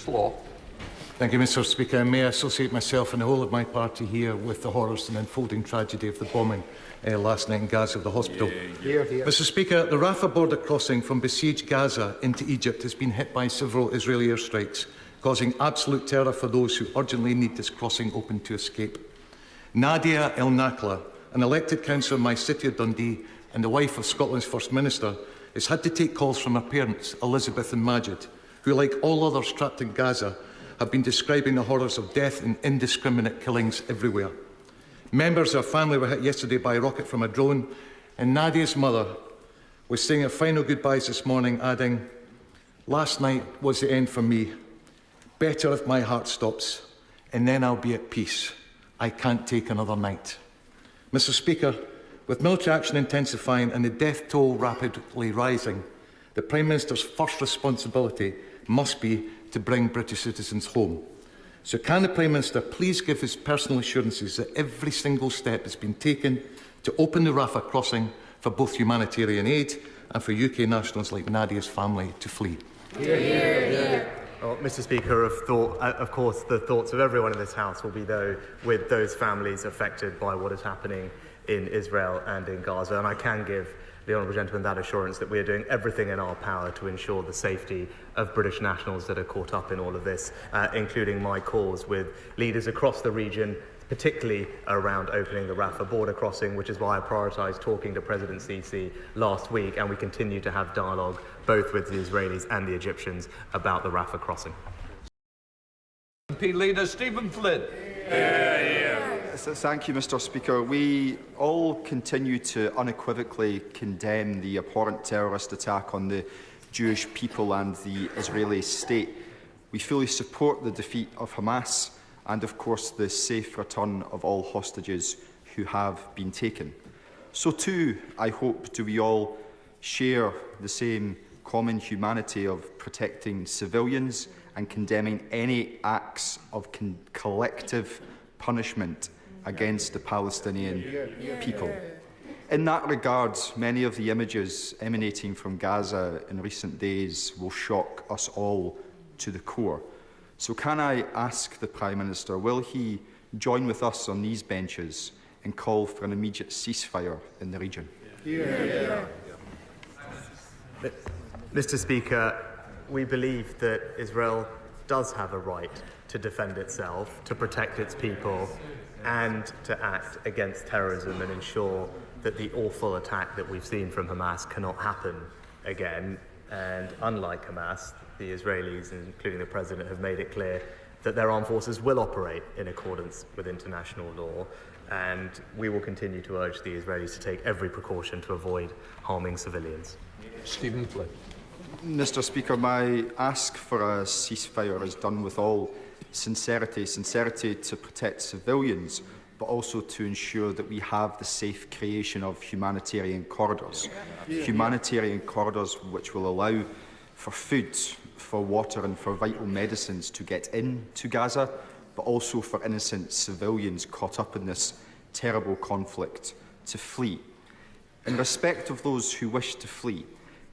Law. Thank you, Mr. Speaker. May I associate myself and the whole of my party here with the horrors and unfolding tragedy of the bombing last night in Gaza of the hospital. Mr. Speaker, the Rafah border crossing from besieged Gaza into Egypt has been hit by several Israeli airstrikes, causing absolute terror for those who urgently need this crossing open to escape. Nadia El Nakla, an elected councillor in my city of Dundee and the wife of Scotland's First Minister, has had to take calls from her parents, Elizabeth and Majid, who, like all others trapped in Gaza, have been describing the horrors of death and indiscriminate killings everywhere. Members of her family were hit yesterday by a rocket from a drone, and Nadia's mother was saying her final goodbyes this morning, adding, "Last night was the end for me. Better if my heart stops, and then I'll be at peace. I can't take another night." Mr. Speaker, with military action intensifying and the death toll rapidly rising, the Prime Minister's first responsibility must be to bring British citizens home. So can the Prime Minister please give his personal assurances that every single step has been taken to open the Rafah crossing for both humanitarian aid and for UK nationals like Nadia's family to flee? Well, Mr. Speaker, of course, the thoughts of everyone in this House will be with those families affected by what is happening in Israel and in Gaza, and I can give the honourable gentleman that assurance that we are doing everything in our power to ensure the safety of British nationals that are caught up in all of this, including my calls with leaders across the region, particularly around opening the Rafah border crossing, which is why I prioritised talking to President Sisi last week, and we continue to have dialogue both with the Israelis and the Egyptians about the Rafah crossing. MP Leader Stephen Flynn. Thank you, Mr. Speaker. We all continue to unequivocally condemn the abhorrent terrorist attack on the Jewish people and the Israeli state. We fully support the defeat of Hamas and, of course, the safe return of all hostages who have been taken. So too, I hope, do we all share the same common humanity of protecting civilians and condemning any acts of collective punishment against the Palestinian people. In that regard, many of the images emanating from Gaza in recent days will shock us all to the core. So can I ask the Prime Minister, will he join with us on these benches and call for an immediate ceasefire in the region? Mr. Speaker, we believe that Israel does have a right to defend itself, to protect its people, and to act against terrorism and ensure that the awful attack that we've seen from Hamas cannot happen again. And unlike Hamas, the Israelis, including the President, have made it clear that their armed forces will operate in accordance with international law, and we will continue to urge the Israelis to take every precaution to avoid harming civilians. Stephen Flynn. Mr. Speaker, my ask for a ceasefire is done with all sincerity to protect civilians, but also to ensure that we have the safe creation of humanitarian corridors. Humanitarian corridors which will allow for food, for water and for vital medicines to get into Gaza, but also for innocent civilians caught up in this terrible conflict to flee. In respect of those who wish to flee,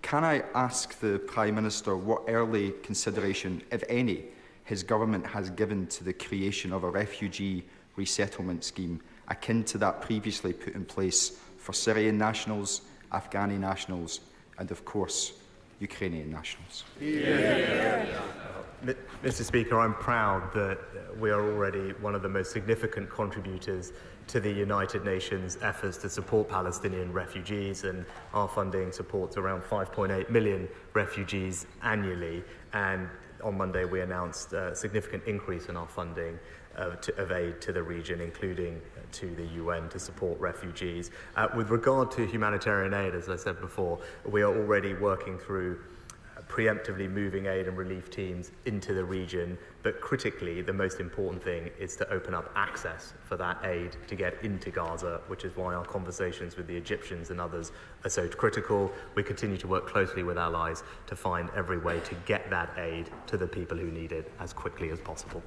can I ask the Prime Minister what early consideration, if any, his government has given to the creation of a refugee resettlement scheme akin to that previously put in place for Syrian nationals, Afghani nationals and, of course, Ukrainian nationals? Mr. Speaker, I'm proud that we are already one of the most significant contributors to the United Nations efforts to support Palestinian refugees, and our funding supports around 5.8 million refugees annually. And on Monday we announced a significant increase in our funding of aid to the region, including to the UN, to support refugees. With regard to humanitarian aid, as I said before, we are already working through preemptively moving aid and relief teams into the region, but critically the most important thing is to open up access for that aid to get into Gaza, which is why our conversations with the Egyptians and others are so critical. We continue to work closely with allies to find every way to get that aid to the people who need it as quickly as possible.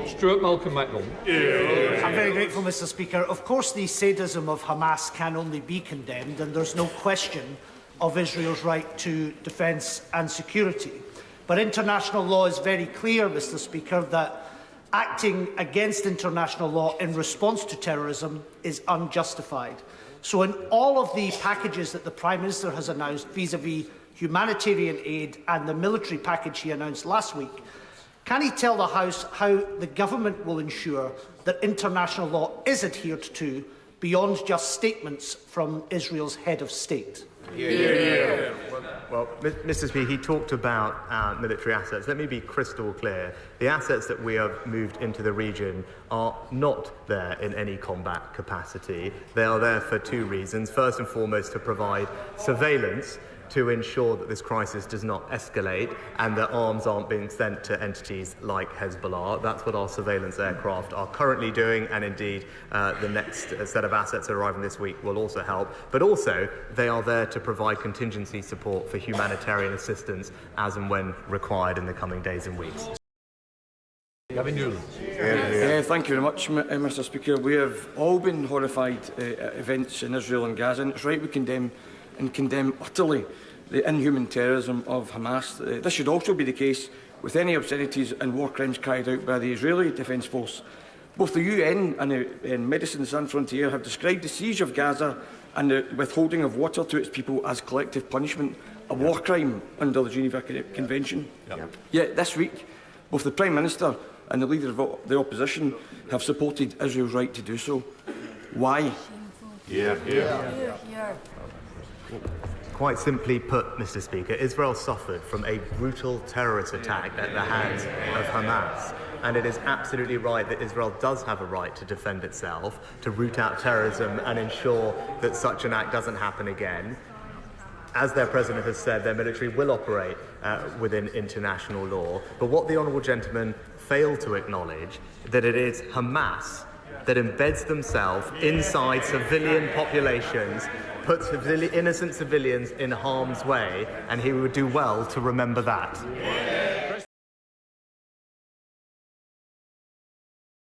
Stuart Malcolm Macdonald. I'm very grateful, Mr. Speaker. Of course, the sadism of Hamas can only be condemned, and there's no question of Israel's right to defence and security. But international law is very clear, Mr. Speaker, that acting against international law in response to terrorism is unjustified. So in all of the packages that the Prime Minister has announced vis-à-vis humanitarian aid and the military package he announced last week, can he tell the House how the government will ensure that international law is adhered to beyond just statements from Israel's head of state? Well, Mr. Speaker, he talked about military assets. Let me be crystal clear. The assets that we have moved into the region are not there in any combat capacity. They are there for two reasons. First and foremost, to provide surveillance to ensure that this crisis does not escalate and that arms aren't being sent to entities like Hezbollah. That's what our surveillance aircraft are currently doing, and indeed the next set of assets arriving this week will also help. But also, they are there to provide contingency support for humanitarian assistance as and when required in the coming days and weeks. Gavin Newland. Thank you very much, Mr. Speaker. We have all been horrified events in Israel and Gaza, and it's right we condemn utterly the inhuman terrorism of Hamas. This should also be the case with any obscenities and war crimes carried out by the Israeli Defence Force. Both the UN and Medicines Sans Frontières have described the siege of Gaza and the withholding of water to its people as collective punishment, a war crime under the Geneva Convention. Yet this week, both the Prime Minister and the Leader of the Opposition have supported Israel's right to do so. Why? Quite simply put, Mr. Speaker, Israel suffered from a brutal terrorist attack at the hands of Hamas. And it is absolutely right that Israel does have a right to defend itself, to root out terrorism and ensure that such an act doesn't happen again. As their president has said, their military will operate within international law. But what the honourable gentleman failed to acknowledge, that it is Hamas that embeds themselves inside civilian populations, puts innocent civilians in harm's way, and he would do well to remember that.